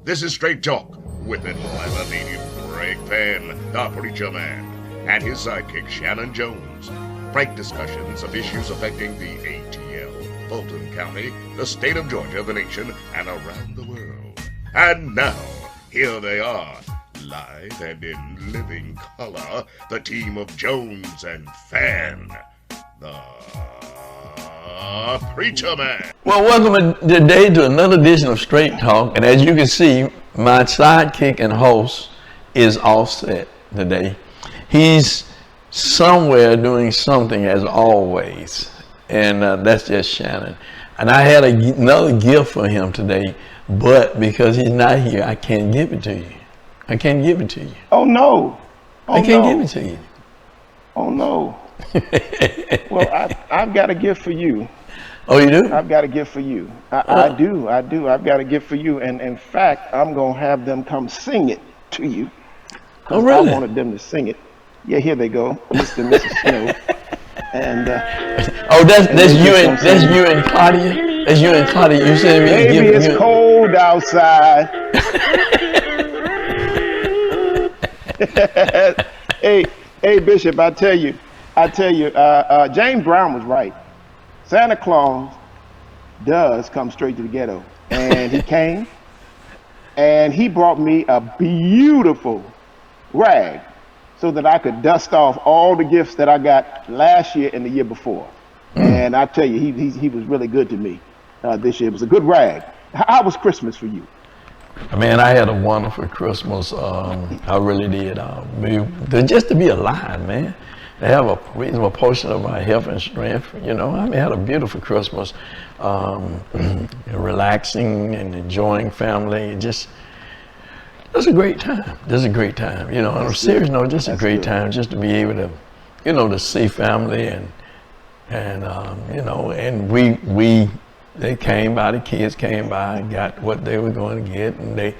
This is Straight Talk with Enlivening Greg Fann, the Preacher Man, and his sidekick Shanan Jones. Frank discussions of issues affecting the ATL, Fulton County, the state of Georgia, the nation, and around the world. And now, here they are, live and in living color, the team of Jones and Fann, the Preacher Man. Well, welcome today to another edition of Straight Talk. And as you can see, my sidekick and host is Offset today. He's somewhere doing something as always. And that's just Shanan. And I had another gift for him today, but because he's not here, I can't give it to you. I can't give it to you. Oh, no. Oh, I can't give it to you. Oh, no. Well, I've got a gift for you. Oh, you do? I've got a gift for you. I do. I've got a gift for you. And in fact, I'm going to have them come sing it to you. Oh, really? I wanted them to sing it. Yeah, here they go, Mr. and Mrs. Snow. And oh, that's you and Claudia. That's you and Claudia. You said baby, it's cold outside. Hey, Bishop, I tell you, James Brown was right. Santa Claus does come straight to the ghetto, and he came, and he brought me a beautiful rag so that I could dust off all the gifts that I got last year and the year before. And I tell you, he was really good to me this year. It was a good rag. How was Christmas for you? Man, I had a wonderful Christmas. I really did. Just to be alive, man. To have a reasonable portion of my health and strength, you know. I had a beautiful Christmas, relaxing and enjoying family. Just a great time. Just a great time. You know, on a serious note, just a great time just to be able to, you know, to see family and you know, and they came by, the kids came by and got what they were going to get, and they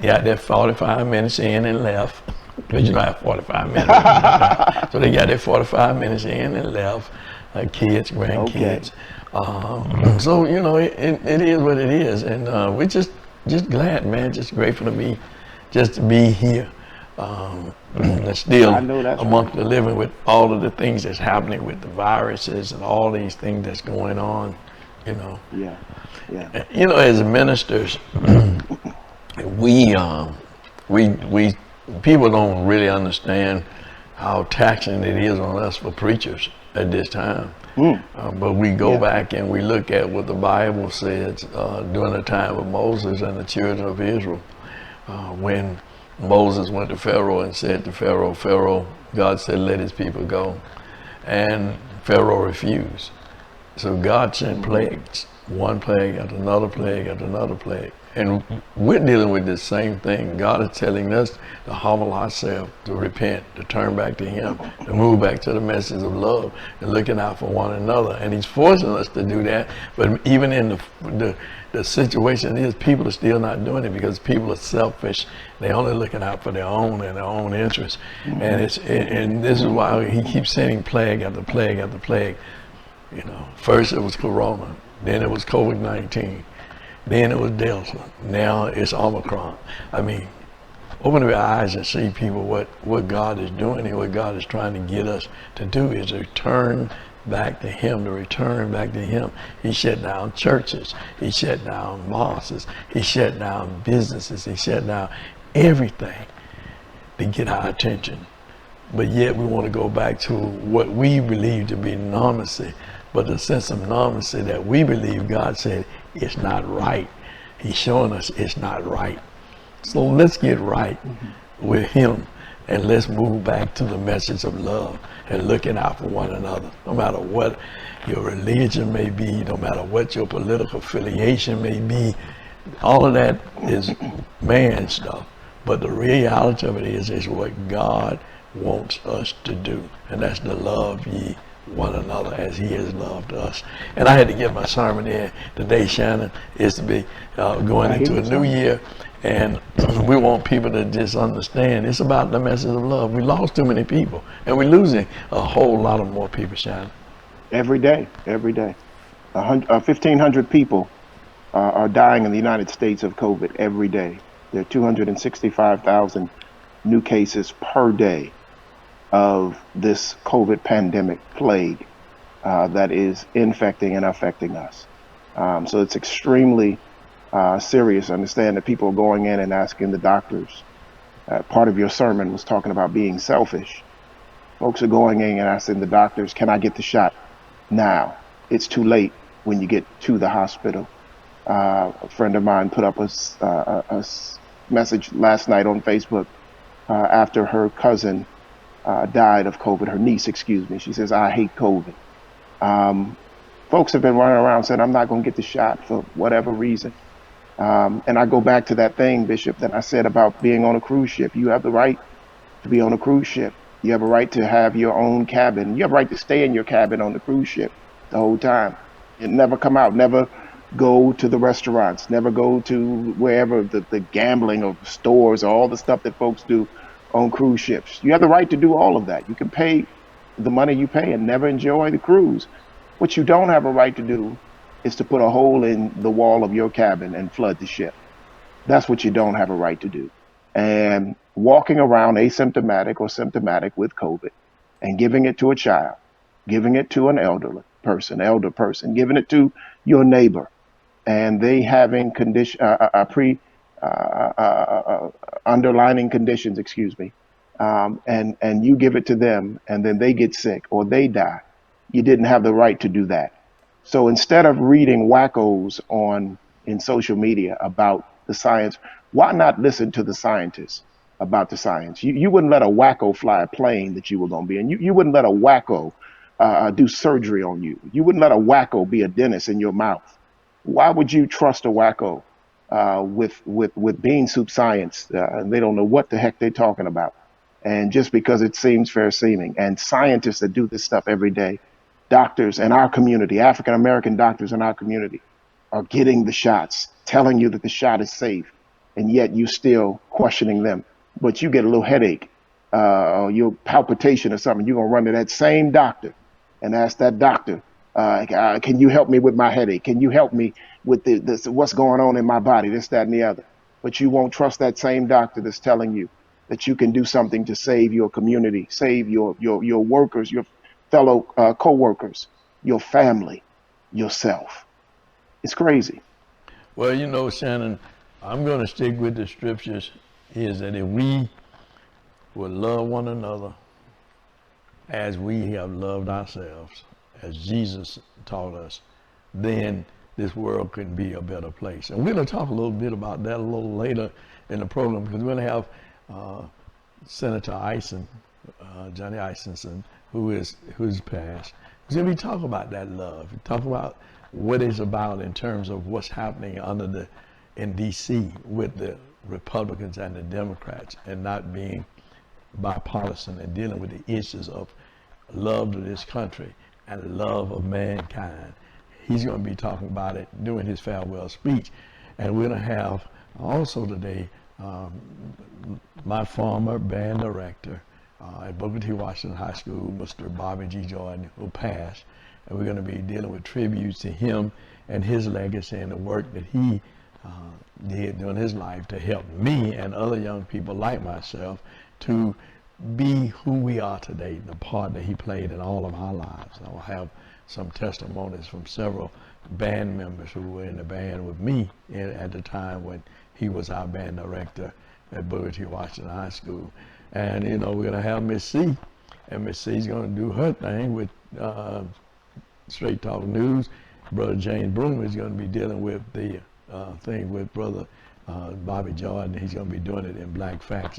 got their 45 minutes in and left. Because you don't have 45 minutes. So they got their 45 minutes in and left, kids, grandkids. Okay. So, you know, it is what it is. And we're just glad, man, just grateful to be here. Still amongst the living with all of the things that's happening with the viruses and all these things that's going on, you know. Yeah. You know, as ministers, we people don't really understand how taxing it is on us for preachers at this time. But we go back and we look at what the Bible says during the time of Moses and the children of Israel. When Moses went to Pharaoh and said to Pharaoh, God said, let his people go. And Pharaoh refused. So God sent plagues, one plague after another plague after another plague. And we're dealing with the same thing. God is telling us to humble ourselves, to repent, to turn back to him, to move back to the message of love and looking out for one another. And he's forcing us to do that. But even in the situation is, people are still not doing it because people are selfish. They're only looking out for their own and their own interests. And this is why he keeps sending plague after plague after plague. You know, first it was Corona, then it was COVID-19. Then it was Delta. Now it's Omicron. I mean, open your eyes and see, people, what God is doing and what God is trying to get us to do is to return back to him, to return back to him. He shut down churches. He shut down mosques. He shut down businesses. He shut down everything to get our attention. But yet we want to go back to what we believe to be normalcy. But the sense of normalcy that we believe God said it's not right. He's showing us it's not right. So let's get right with him and let's move back to the message of love and looking out for one another. No matter what your religion may be, no matter what your political affiliation may be, all of that is man stuff. But the reality of it is what God wants us to do. And that's to love ye one another as he has loved us. And I had to get my sermon in today, Shanan, is to be going into a new year, and we want people to just understand it's about the message of love. We lost too many people, and we're losing a whole lot of more people, Shanan. Every day. 1,500 people are dying in the United States of COVID every day. There are 265,000 new cases per day of this COVID pandemic plague that is infecting and affecting us. So it's extremely serious. I understand that people are going in and asking the doctors. Part of your sermon was talking about being selfish. Folks are going in and asking the doctors, can I get the shot now? It's too late when you get to the hospital. A friend of mine put up a message last night on Facebook after her cousin died of COVID, her niece, excuse me. She says, I hate COVID. Folks have been running around saying, I'm not going to get the shot for whatever reason. And I go back to that thing, Bishop, that I said about being on a cruise ship. You have the right to be on a cruise ship. You have a right to have your own cabin. You have a right to stay in your cabin on the cruise ship the whole time and never come out, never go to the restaurants, never go to wherever the gambling or stores, all the stuff that folks do on cruise ships. You have the right to do all of that. You can pay the money you pay and never enjoy the cruise. What you don't have a right to do is to put a hole in the wall of your cabin and flood the ship. That's what you don't have a right to do. And walking around asymptomatic or symptomatic with COVID and giving it to a child, giving it to an elder person, giving it to your neighbor, and they having underlining conditions, excuse me, and you give it to them, and then they get sick or they die. You didn't have the right to do that. So instead of reading wackos in social media about the science, why not listen to the scientists about the science? You wouldn't let a wacko fly a plane that you were going to be in. You wouldn't let a wacko do surgery on you. You wouldn't let a wacko be a dentist in your mouth. Why would you trust a wacko with bean soup science? They don't know what the heck they're talking about. And just because it seems fair seeming, and scientists that do this stuff every day, doctors in our community, African American doctors in our community, are getting the shots, telling you that the shot is safe, and yet you still questioning them. But you get a little headache, or your palpitation or something, you're gonna run to that same doctor and ask that doctor, can you help me with my headache? Can you help me with this, what's going on in my body, this, that, and the other? But you won't trust that same doctor that's telling you that you can do something to save your community, save your workers, your fellow co-workers, your family, yourself. It's crazy. Well, you know, Shannon, I'm going to stick with the scriptures, is that if we would love one another as we have loved ourselves, as Jesus taught us, then this world could be a better place. And we're going to talk a little bit about that a little later in the program, because we're going to have Senator Johnny Isenson, who's passed. He's going to be talking about that love, talk about what it's about in terms of what's happening in D.C. with the Republicans and the Democrats, and not being bipartisan and dealing with the issues of love to this country and love of mankind. He's going to be talking about it during his farewell speech. And we're going to have also today my former band director at Booker T. Washington High School, Mr. Bobby G. Jordan, who passed. And we're going to be dealing with tributes to him and his legacy and the work that he did during his life to help me and other young people like myself to be who we are today, the part that he played in all of our lives. I will have some testimonies from several band members who were in the band with me at the time when he was our band director at Booker T. Washington High School. And, you know, we're going to have Miss C, and Miss C's going to do her thing with Straight Talk News. Brother James Broom is going to be dealing with the thing with Brother Bobby Jordan. He's going to be doing it in Black Facts,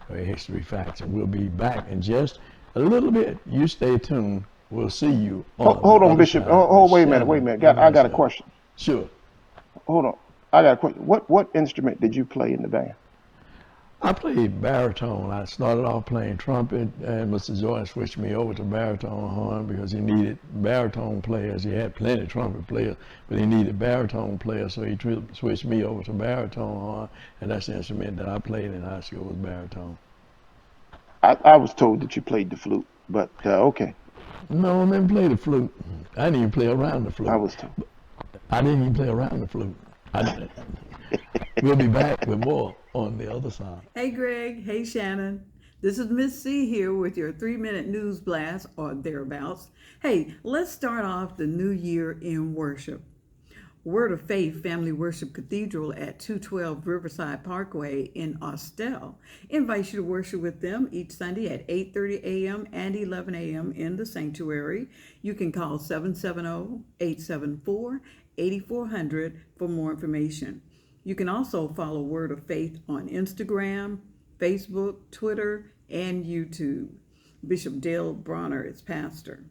or History Facts. And we'll be back in just a little bit. You stay tuned. We'll see you on Hold on, Bishop. Wait a minute. I got a question. Sure. Hold on. I got a question. What instrument did you play in the band? I played baritone. I started off playing trumpet, and Mr. Jordan switched me over to baritone horn because he needed baritone players. He had plenty of trumpet players, but he needed baritone players, so he switched me over to baritone horn, and that's the instrument that I played in high school, was baritone. I was told that you played the flute, but okay. No, I didn't play the flute. I didn't even play around the flute. I was told. I didn't even play around the flute. We'll be back with more. on the other side. Hey, Greg. Hey, Shannon. This is Miss C here with your 3-minute news blast or thereabouts. Hey, let's start off the new year in worship. Word of Faith Family Worship Cathedral at 212 Riverside Parkway in Austell invites you to worship with them each Sunday at 8:30 a.m. and 11 a.m. in the sanctuary. You can call 770-874-8400 for more information. You can also follow Word of Faith on Instagram, Facebook, Twitter, and YouTube. Bishop Dale Bronner is pastor.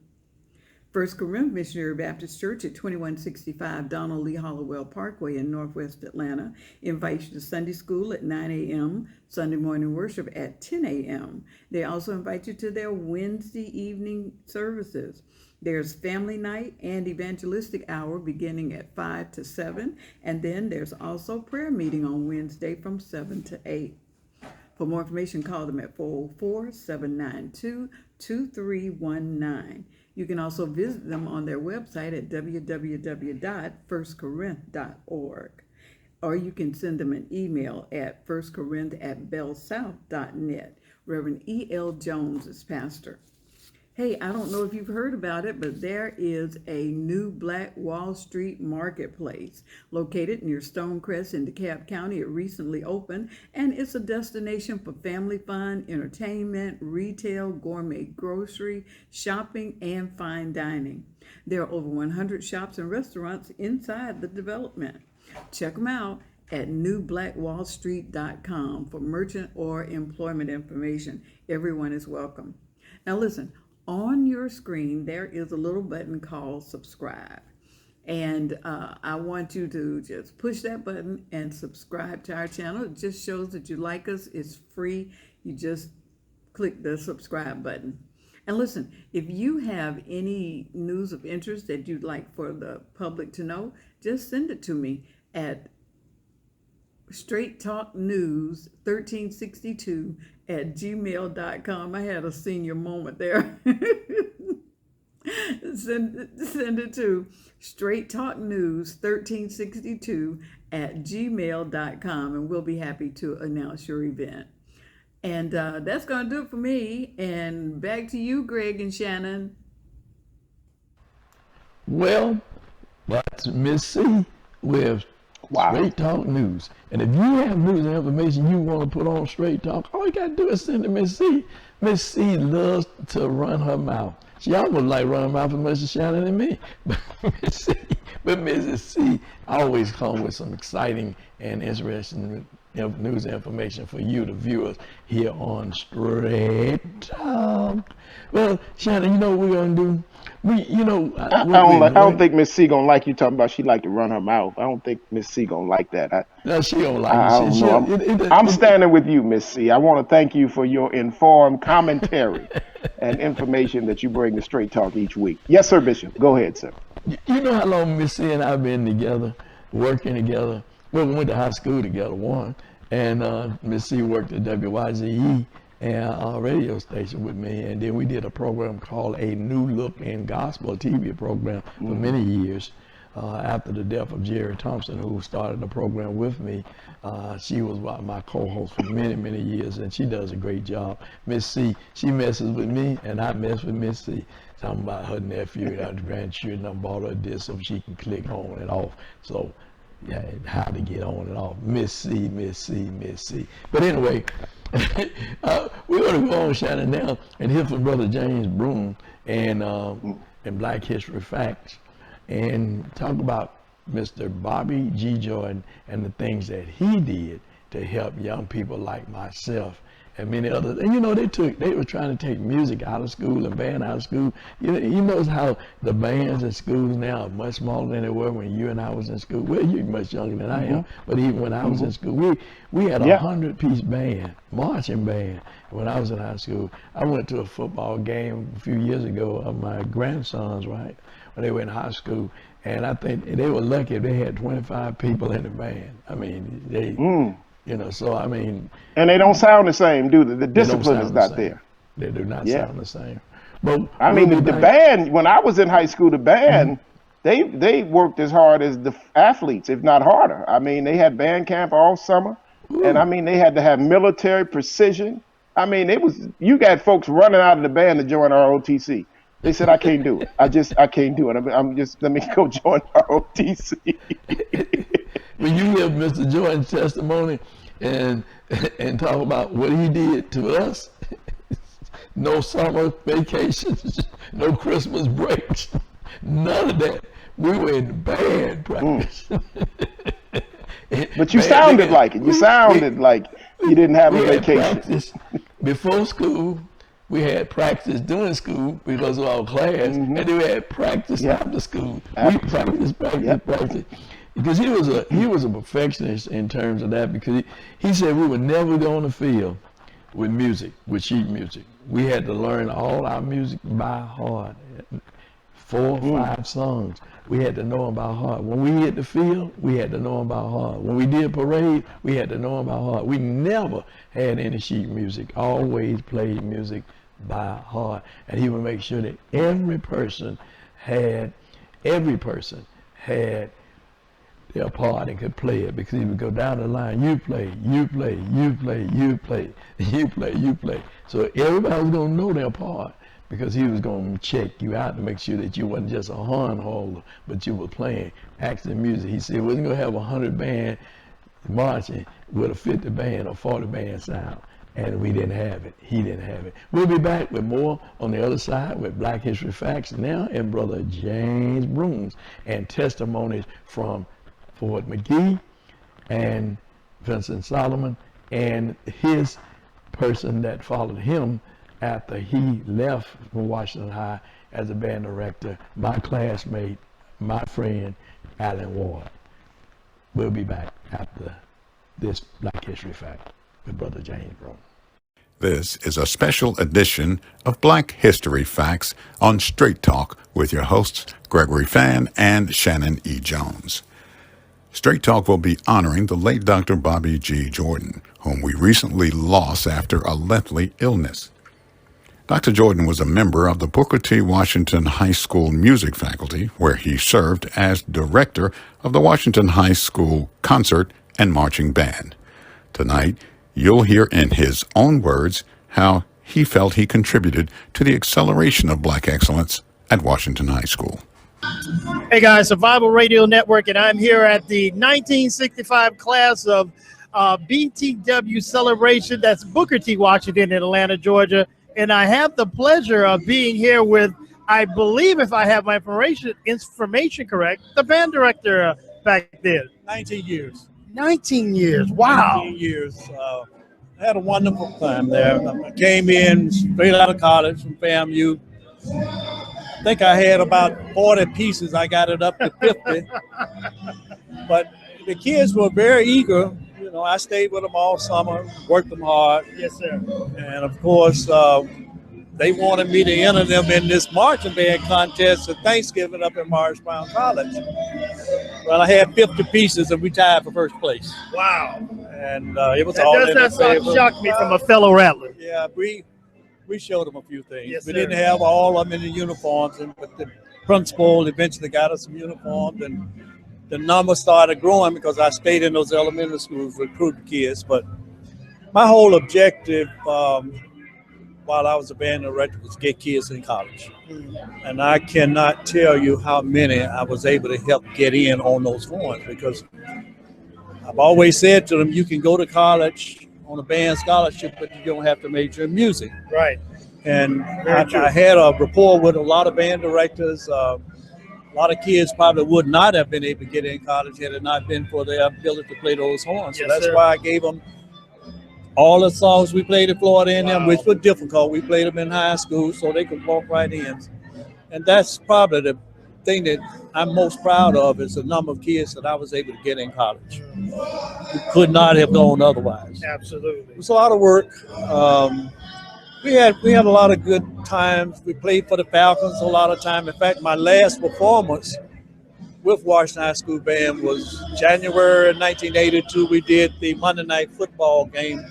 First Corinth Missionary Baptist Church at 2165 Donald Lee Hollowell Parkway in Northwest Atlanta invites you to Sunday school at 9 a.m., Sunday morning worship at 10 a.m. They also invite you to their Wednesday evening services. There's family night and evangelistic hour beginning at 5 to 7, and then there's also prayer meeting on Wednesday from 7 to 8. For more information, call them at 404-792-2319. You can also visit them on their website at www.firstcorinth.org. Or you can send them an email at firstcorinth@bellsouth.net. Reverend E.L. Jones is pastor. Hey, I don't know if you've heard about it, but there is a new Black Wall Street marketplace located near Stonecrest in DeKalb County. It recently opened, and it's a destination for family fun, entertainment, retail, gourmet grocery, shopping, and fine dining. There are over 100 shops and restaurants inside the development. Check them out at newblackwallstreet.com for merchant or employment information. Everyone is welcome. Now listen, on your screen, there is a little button called subscribe. And I want you to just push that button and subscribe to our channel. It just shows that you like us. It's free. You just click the subscribe button. And listen, if you have any news of interest that you'd like for the public to know, just send it to me at Straight Talk News 1362 at gmail.com. I had a senior moment there. send it to Straight Talk News 1362 at gmail.com, and we'll be happy to announce your event. And that's going to do it for me. And back to you, Greg and Shannon. Well, that's Miss C with Straight Talk News. And if you have news and information you want to put on Straight Talk, all you got to do is send it to Miss C. Miss C loves to run her mouth. She almost like run her mouth as much as Shannon and me. But Mrs. C always comes with some exciting and interesting news and information for you, the viewers, here on Straight Talk. Well, Shannon, you know what we're going to do? I don't think Miss C gonna like you talking about she like to run her mouth. I don't think Miss C gonna like that. No, she don't like it. I'm standing with you, Miss C. I want to thank you for your informed commentary and information that you bring to Straight Talk each week. Yes, sir, Bishop. Go ahead, sir. You know how long Miss C and I have been together, working together? Well, we went to high school together, one, and Miss C worked at WYZE and our radio station with me, and then we did a program called A New Look in Gospel, a TV program for many years. After the death of Jerry Thompson, who started the program with me, she was my co-host for many, many years, and she does a great job. Miss C, she messes with me, and I mess with Miss C. Talking about her nephew and her grandchildren. I bought her this so she can click on and off. So, yeah, how to get on and off. Miss C, Miss C, Miss C. But anyway, we're going to go on, Shannon, now and hear from Brother James Broom and Black History Facts and talk about Mr. Bobby G. Jordan and the things that he did to help young people like myself and many others. And you know, they were trying to take music out of school and band out of school. You know how the bands in schools now are much smaller than they were when you and I was in school. Well, you're much younger than I am, but even when I was in school, we had a 100-piece band, marching band, when I was in high school. I went to a football game a few years ago of my grandsons, right, when they were in high school. And I think they were lucky if they had 25 people in the band. I mean, they... You know, so I mean, and they don't sound the same, do they? The discipline is not there. They do not sound the same. But I mean, the band. When I was in high school, the band they worked as hard as the athletes, if not harder. I mean, they had band camp all summer. And I mean, they had to have military precision. I mean, you got folks running out of the band to join ROTC. They said, I can't do it. I can't do it. I'm just, let me go join ROTC. When you hear Mr. Jordan's testimony and talk about what he did to us, no summer vacations, no Christmas breaks, none of that. We were in band practice. But you sounded like it. You sounded like you didn't have a vacation. Practice before school. We had practice during school because of our class, and then we had practice after school. We practice. Because he was a perfectionist in terms of that, because he said we would never go on the field with music, with sheet music. We had to learn all our music by heart, 4 or 5 songs. We had to know them by heart. When we hit the field, we had to know them by heart. When we did parade, we had to know them by heart. We never had any sheet music, always played music by heart. And he would make sure that every person had their part and could play it, because he would go down the line, you play, you play, you play, you play, you play, you play. So everybody was going to know their part, because he was going to check you out to make sure that you wasn't just a horn holder, but you were playing actual music. He said we wasn't going to have 100 band marching with a 50 band or 40 band sound. And we didn't have it. He didn't have it. We'll be back with more on the other side with Black History Facts now, and Brother James Brooms, and testimonies from Fort McGee and Vincent Solomon and his person that followed him after he left from Washington High as a band director, my classmate, my friend, Alan Ward. We'll be back after this Black History Fact with Brother James Brooms. This is a special edition of Black History Facts on Straight Talk with your hosts, Gregory Fann and Shanan E. Jones. Straight Talk will be honoring the late Dr. Bobby G. Jordan, whom we recently lost after a lengthy illness. Dr. Jordan was a member of the Booker T. Washington High School music faculty, where he served as director of the Washington High School Concert and Marching Band. Tonight, you'll hear in his own words how he felt he contributed to the acceleration of Black excellence at Washington High School. Hey guys, Survival Radio Network, and I'm here at the 1965 class of BTW celebration. That's Booker T. Washington in Atlanta, Georgia. And I have the pleasure of being here with, I believe if I have my information correct, the band director back then. 19 years. 19 years, wow. 19 years. I had a wonderful time there. I came in straight out of college from FAMU. I think I had about 40 pieces. I got it up to 50. But the kids were very eager. You know, I stayed with them all summer, worked them hard. Yes, sir. And of course, they wanted me to enter them in this marching band contest at Thanksgiving up in Morris Brown College. Well, I had 50 pieces and we tied for first place. Wow. And it was That all does in not their favor. shock me from a fellow rattler. Yeah, we showed them a few things. Yes, we sir. didn't have all of them in the uniforms, but the principal eventually got us some uniforms, and the numbers started growing because I stayed in those elementary schools recruiting kids. But my whole objective while I was a band director was get kids in college. And I cannot tell you how many I was able to help get in on those forms, because I've always said to them, you can go to college on a band scholarship, but you don't have to major in music. Right. And I had a rapport with a lot of band directors. A lot of kids probably would not have been able to get in college had it not been for their ability to play those horns. So Yes, that's sir. why I gave them all the songs we played in Florida in them, which were difficult. We played them in high school so they could walk right in. And that's probably the thing that I'm most proud of, is the number of kids that I was able to get in college who could not have gone otherwise. Absolutely. It was a lot of work. We had a lot of good times. We played for the Falcons a lot of time. In fact, my last performance with Washington High School Band was January 1982. We did the Monday Night Football game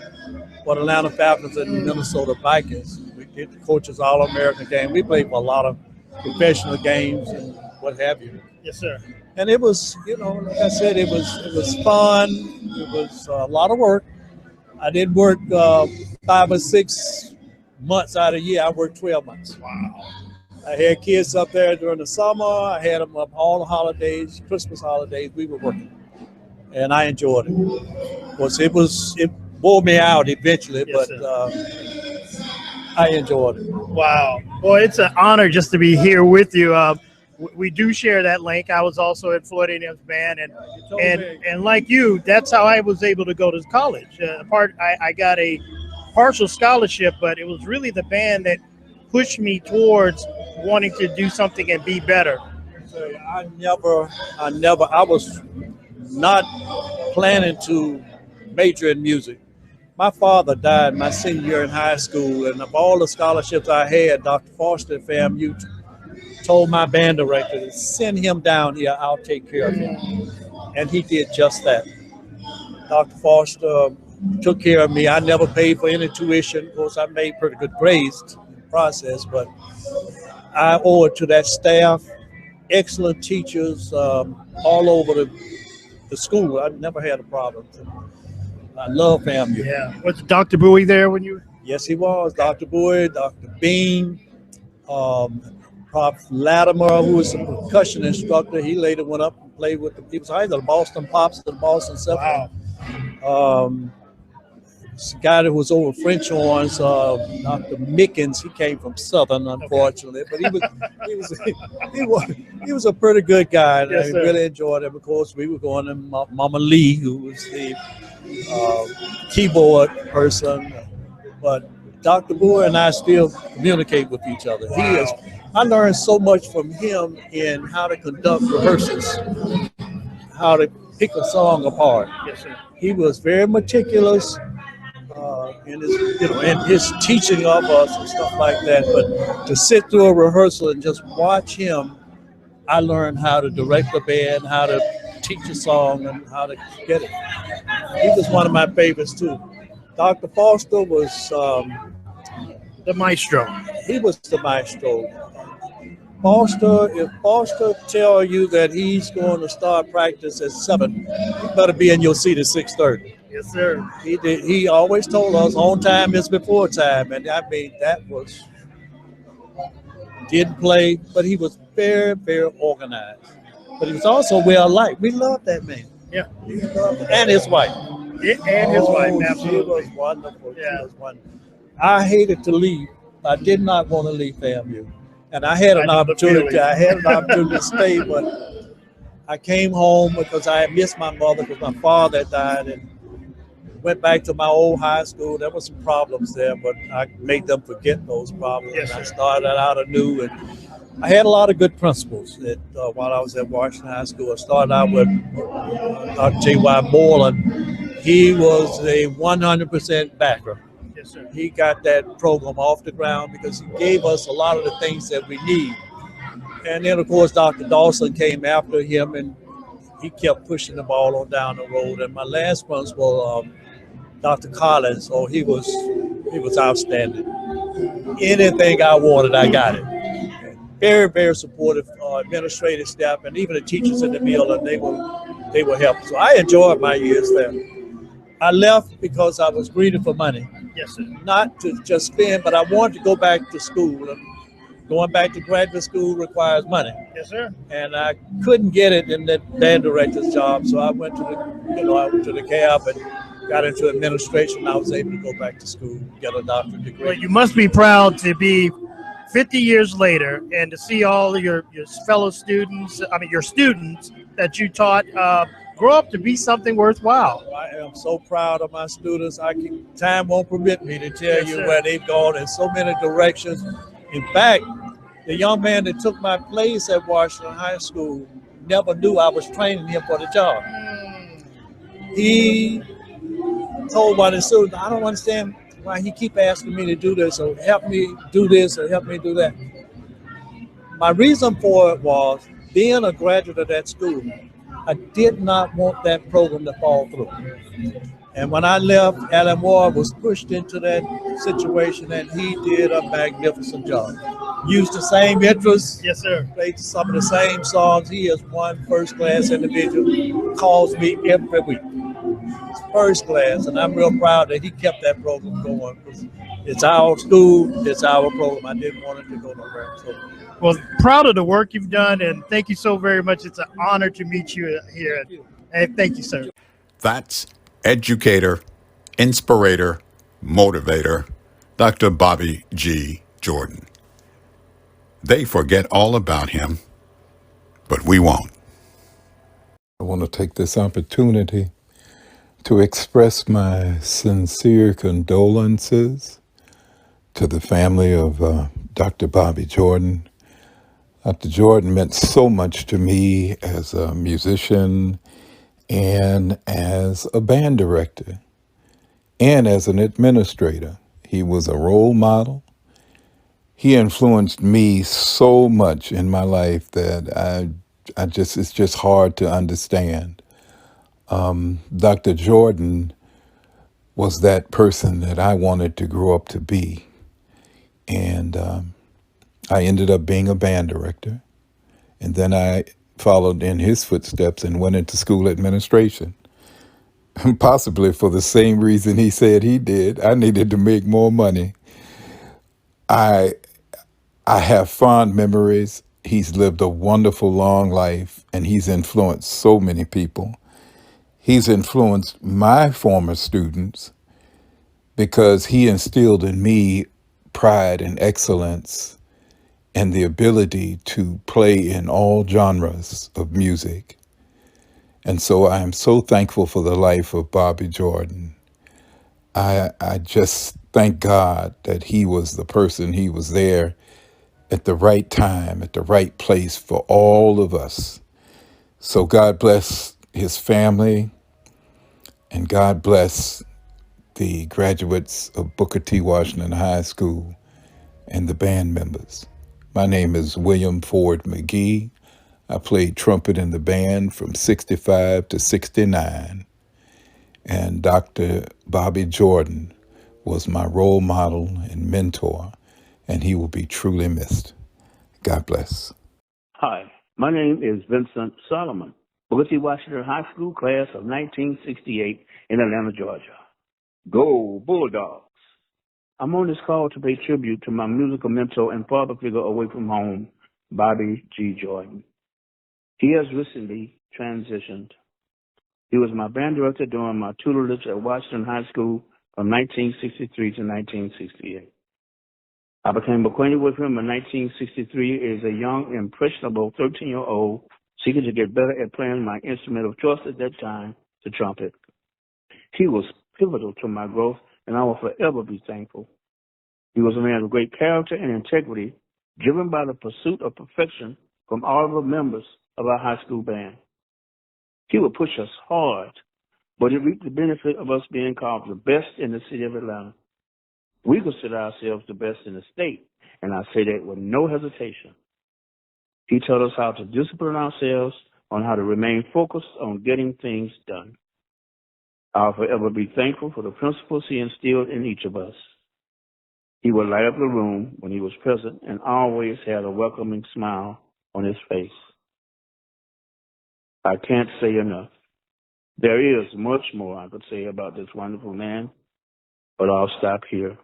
for the Atlanta Falcons and Minnesota Vikings. We did the Coaches All-American game. We played for a lot of professional games. And what have you. Yes, sir. And it was, like I said, it was fun. It was a lot of work. I didn't work 5 or 6 months out of the year. I worked 12 months. Wow. I had kids up there during the summer. I had them up all the holidays, Christmas holidays. We were working, and I enjoyed it. It wore me out eventually, Yes, but I enjoyed it. Wow. Well, it's an honor just to be here with you. We do share that link. I was also at Floyd A&M's band, and like you, that's how I was able to go to college. I got a partial scholarship, but it was really the band that pushed me towards wanting to do something and be better. I was not planning to major in music. My father died my senior year in high school, and of all the scholarships I had, Dr. Foster at FAMU told my band director to send him down here, I'll take care of him. And he did just that. Dr. Foster took care of me. I never paid for any tuition. Of course, I made pretty good grades in the process, but I owe it to that staff, excellent teachers all over the school. I never had a problem. I love FAMU. Yeah. Was Dr. Bowie there when you? Yes, he was. Dr. Bowie, Dr. Bean, Prof. Latimer, who was a percussion instructor. He later went up and played with he was either the Boston Pops or the Boston Symphony. Wow. This guy that was over French horns, Dr. Mickens. He came from Southern, unfortunately, but he was a pretty good guy. And Yes, I sir. really enjoyed him. Of course, we were going to Mama Lee, who was the keyboard person, but Dr. Boer and I still communicate with each other. Wow. I learned so much from him in how to conduct rehearsals, how to pick a song apart. Yes, sir. He was very meticulous in his teaching of us and stuff like that. But to sit through a rehearsal and just watch him, I learned how to direct a band, how to teach a song, and how to get it. He was one of my favorites too. Dr. Foster was The maestro. he was the maestro. If Foster tell you that he's going to start practice at 7, you better be in your seat at 6:30. Yes, sir. He always told us on time is before time, and I mean that was didn't play, but he was very, very organized. But he was also well liked. We loved that man. Yeah. And his wife. And his wife, She absolutely. was wonderful. Yeah. She was wonderful. I hated to leave. I did not want to leave FAMU. And I had an opportunity to stay, but I came home because I had missed my mother because my father had died, and went back to my old high school. There were some problems there, but I made them forget those problems. Yes, I sir. started out anew, and I had a lot of good principals while I was at Washington High School. I started out with Dr. J.Y. Moreland. He was a 100% backer. Yes, sir. He got that program off the ground because he gave us a lot of the things that we need. And then, of course, Dr. Dawson came after him, and he kept pushing the ball on down the road. And my last principal, Dr. Collins, he was outstanding. Anything I wanted, I got it. Very, very supportive administrative staff, and even the teachers in the building, they were helpful. So I enjoyed my years there. I left because I was greedy for money. Yes, sir. Not to just spend, but I wanted to go back to school. And going back to graduate school requires money. Yes, sir. And I couldn't get it in that band director's job, so I went to the cab and got into administration. I was able to go back to school, get a doctorate degree. Well, you must be proud to be 50 years later and to see all of your fellow students, your students that you taught, grow up to be something worthwhile. I am so proud of my students. Time won't permit me to tell Yes, you sir. where they've gone in so many directions. In fact, the young man that took my place at Washington High School never knew I was training him for the job. He told one of the students, I don't understand why he keep asking me to do this or help me do this or help me do that. My reason for it was being a graduate of that school, I did not want that program to fall through. And when I left, Alan Ward was pushed into that situation, and he did a magnificent job. used the same interests, Yes, sir. played some of the same songs. He is one first class individual, calls me every week. First class, and I'm real proud that he kept that program going. It's our school, it's our program. I didn't want it to go nowhere. So, Well, proud of the work you've done, and thank you so very much. It's an honor to meet you here. And thank you, sir. That's educator, inspirator, motivator, Dr. Bobby G. Jordan. They forget all about him, but we won't. I want to take this opportunity to express my sincere condolences to the family of Dr. Bobby Jordan. Dr. Jordan meant so much to me as a musician and as a band director and as an administrator. He was a role model. He influenced me so much in my life that it's just hard to understand. Dr. Jordan was that person that I wanted to grow up to be. And I ended up being a band director. And then I followed in his footsteps and went into school administration. Possibly for the same reason he said he did. I needed to make more money. I have fond memories. He's lived a wonderful, long life, and he's influenced so many people. He's influenced my former students because he instilled in me pride and excellence and the ability to play in all genres of music. And so I am so thankful for the life of Bobby Jordan. I just thank God that he was the person, he was there at the right time, at the right place for all of us. So God bless his family, and God bless the graduates of Booker T. Washington High School and the band members. My name is William Ford McGee. I played trumpet in the band from 65 to 69. And Dr. Bobby Jordan was my role model and mentor, and he will be truly missed. God bless. Hi, my name is Vincent Solomon, Booker T. Washington High School class of 1968 in Atlanta, Georgia. Go Bulldogs! I'm on this call to pay tribute to my musical mentor and father figure away from home, Bobby G. Jordan. He has recently transitioned. He was my band director during my tutelage at Washington High School from 1963 to 1968. I became acquainted with him in 1963 as a young, impressionable 13-year-old seeking to get better at playing my instrument of choice at that time, the trumpet. He was pivotal to my growth, and I will forever be thankful. He was a man of great character and integrity, driven by the pursuit of perfection from all of the members of our high school band. He would push us hard, but it reaped the benefit of us being called the best in the city of Atlanta. We consider ourselves the best in the state, and I say that with no hesitation. He taught us how to discipline ourselves, on how to remain focused on getting things done. I'll forever be thankful for the principles he instilled in each of us. He would light up the room when he was present and always had a welcoming smile on his face. I can't say enough. There is much more I could say about this wonderful man, but I'll stop here.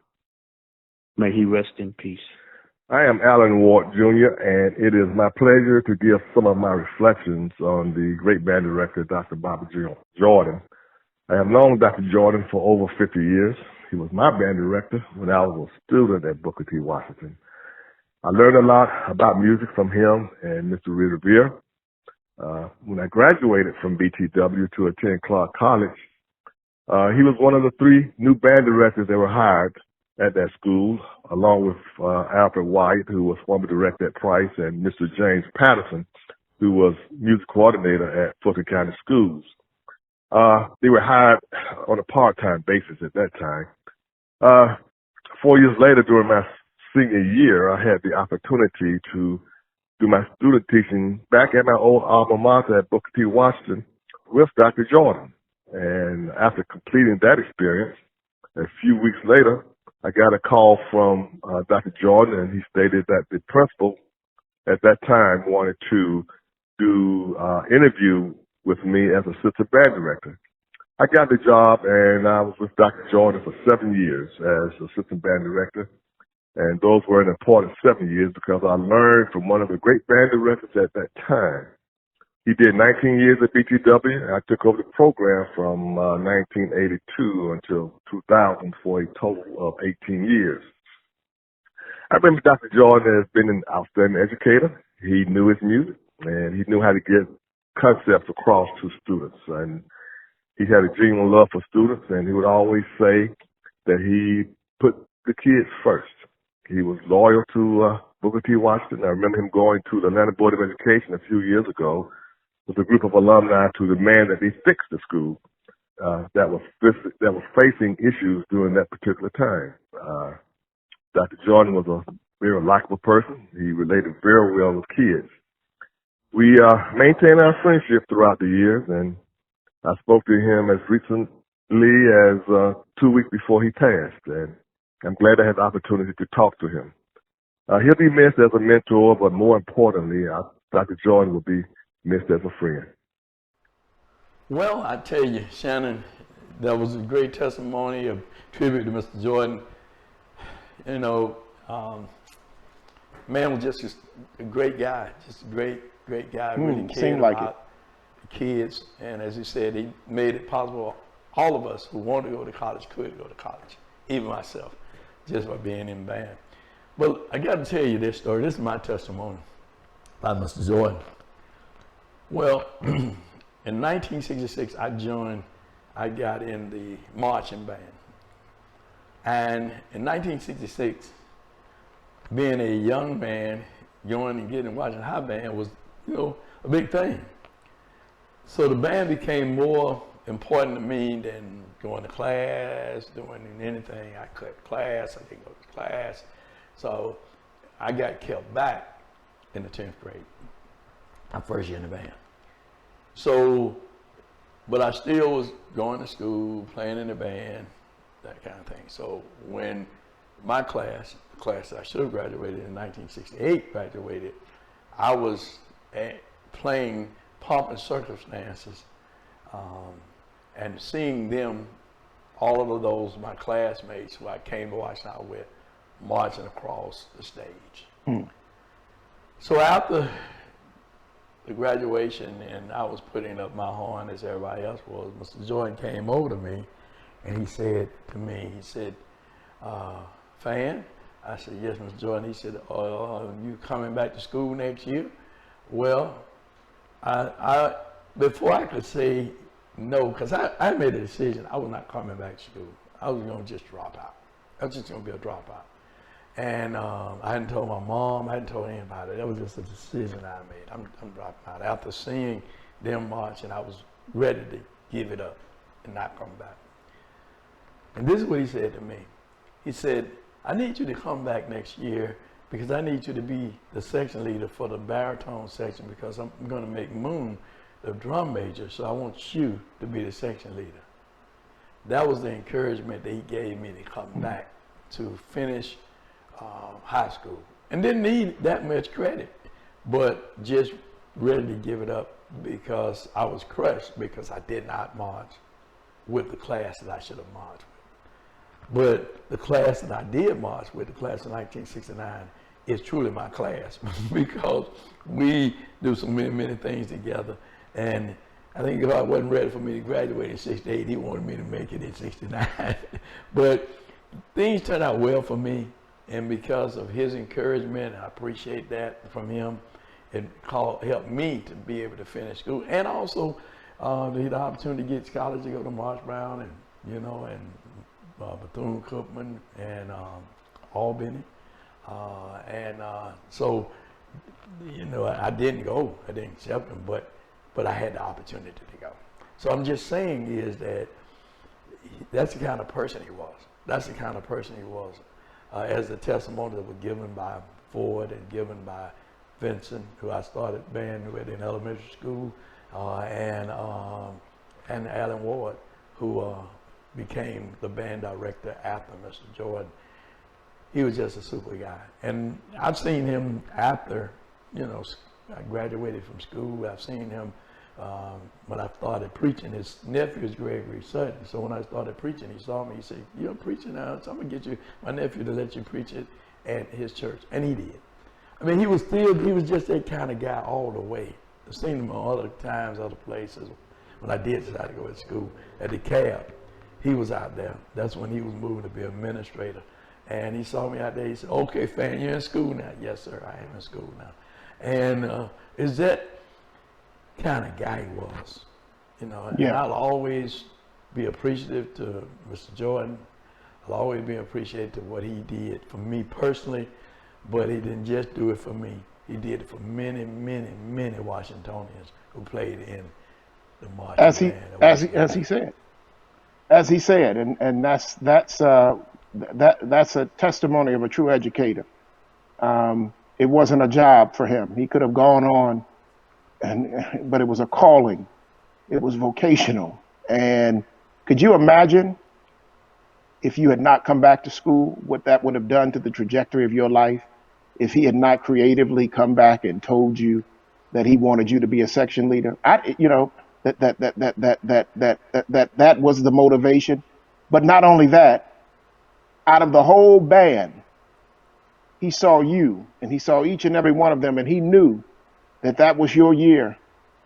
May he rest in peace. I am Alan Ward Jr., and it is my pleasure to give some of my reflections on the great band director, Dr. Bobby Jordan. I have known Dr. Jordan for over 50 years. He was my band director when I was a student at Booker T. Washington. I learned a lot about music from him and Mr. Revere. When I graduated from BTW to attend Clark College, he was one of the 3 new band directors that were hired at that school, along with Alfred White, who was former director at Price, and Mr. James Patterson, who was music coordinator at Fulton County Schools. They were hired on a part-time basis at that time. 4 years later, during my senior year, I had the opportunity to do my student teaching back at my old alma mater at Booker T. Washington with Dr. Jordan. And after completing that experience, a few weeks later, I got a call from Dr. Jordan, and he stated that the principal at that time wanted to do interview with me as assistant band director. I got the job, and I was with Dr. Jordan for 7 years as assistant band director. And those were an important 7 years because I learned from one of the great band directors at that time. He did 19 years at BTW, and I took over the program from 1982 until 2000 for a total of 18 years. I remember Dr. Jordan has been an outstanding educator. He knew his music, and he knew how to get concepts across to students. And he had a genuine love for students, and he would always say that he put the kids first. He was loyal to Booker T. Washington. I remember him going to the Atlanta Board of Education a few years ago with a group of alumni to demand that they fix the school that was facing issues during that particular time. Dr. Jordan was a very likable person. He related very well with kids. We maintained our friendship throughout the years, and I spoke to him as recently as 2 weeks before he passed, and I'm glad I had the opportunity to talk to him. He'll be missed as a mentor, but more importantly, Dr. Jordan will be missed as a friend. Well, I tell you, Shanan, that was a great testimony of tribute to Mr. Jordan. You know, man was just a great guy, just a great guy, really cared about the kids. And as he said, he made it possible all of us who wanted to go to college could go to college, even myself, just by being in band. But I got to tell you this story. This is my testimony about Mr. Jordan. Well, in 1966, I got in the marching band. And in 1966, being a young man, going and getting watching high band was, you know, a big thing. So the band became more important to me than going to class, doing anything. I cut class, I didn't go to class. So I got kept back in the 10th grade, my first year in the band. So, but I still was going to school, playing in the band, that kind of thing. So when my class, the class that I should have graduated in 1968, graduated, I was playing Pomp and Circumstances and seeing them, all of those, my classmates who I came to watch out with, marching across the stage. So after the graduation and I was putting up my horn as everybody else was, Mr. Jordan came over to me and he said to me, he said, Fann? I said, yes, Mr. Jordan. He said, you coming back to school next year? Well, I before I could say no, because I made a decision, I was not coming back to school. I was going to just drop out. I was just going to be a dropout. And I hadn't told my mom, I hadn't told anybody. That was just a decision I made. I'm dropping out. After seeing them march, and I was ready to give it up and not come back. And this is what he said to me. He said, I need you to come back next year because I need you to be the section leader for the baritone section because I'm going to make Moon the drum major, so I want you to be the section leader. That was the encouragement that he gave me to come back to finish high school. And didn't need that much credit, but just ready to give it up because I was crushed because I did not march with the class that I should have marched with. But the class that I did march with, the class of 1969, is truly my class because we do so many things together. And I think God wasn't ready for me to graduate in 68. He wanted me to make it in 69. But things turned out well for me. And because of his encouragement, I appreciate that from him. It helped me to be able to finish school. And also the opportunity to get college to go to Marsh Brown and, you know, and Bethune-Cookman and Albany. So, you know, I didn't go. I didn't accept them, but I had the opportunity to go. So I'm just saying is that that's the kind of person he was. That's the kind of person he was. As the testimony that was given by Ford and given by Vincent, who I started band with in elementary school, and Alan Ward, who became the band director after Mr. Jordan. he was just a super guy. And I've seen him after, you know, I graduated from school. I've seen him when I started preaching. His nephew is Gregory Sutton. So when I started preaching, he saw me. He said, "You're preaching now, so I'm gonna get my nephew to let you preach it at his church," and he did. I mean, he was just that kind of guy all the way. I've seen him other times, other places. When I did decide to go to school at the cab, he was out there. That's when he was moving to be an administrator. And he saw me out there. He said, "Okay, Fann, you're in school now." "Yes, sir, I am in school now." And is that kind of guy he was, you know? And I'll always be appreciative to Mr. Jordan. I'll always be appreciative to what he did for me personally, but he didn't just do it for me. He did it for many, many, many Washingtonians who played in the marching band. As he said, and that's a testimony of a true educator. It wasn't a job for him. He could have gone on, but it was a calling. It was vocational. And could you imagine if you had not come back to school, what that would have done to the trajectory of your life? If he had not creatively come back and told you that he wanted you to be a section leader, that was the motivation. But not only that, out of the whole band, he saw you, and he saw each and every one of them, and he knew that was your year.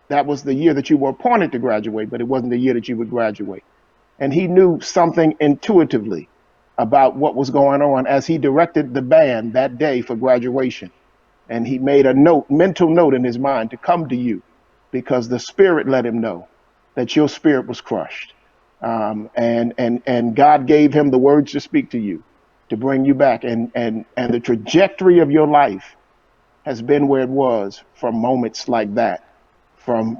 That was the year that you were appointed to graduate, but it wasn't the year that you would graduate. And he knew something intuitively about what was going on as he directed the band that day for graduation. And he made a mental note in his mind to come to you because the Spirit let him know that your spirit was crushed. And God gave him the words to speak to you, to bring you back. And the trajectory of your life has been where it was from moments like that, from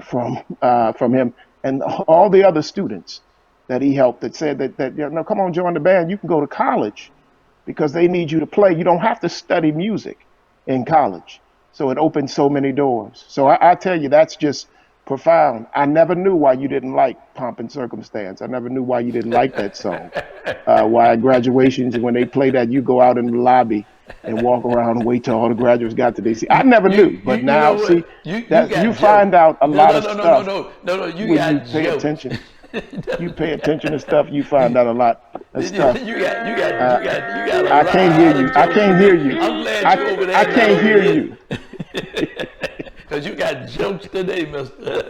him and all the other students that he helped that said that no, come on, join the band. You can go to college because they need you to play. You don't have to study music in college. So it opened so many doors. So I tell you, that's just profound. I never knew why you didn't like Pomp and Circumstance. I never knew why you didn't like that song. Why at graduations, when they play that, you go out in the lobby and walk around and wait till all the graduates got to their seat. I never knew, but now see you find out a lot of stuff. No, you when got you pay jokes. attention. You pay attention to stuff, you find out a lot of stuff. You got a lot. I can't hear you. I can't hear you. I'm glad you over there. I can't hear you. Because you got jokes today, mister.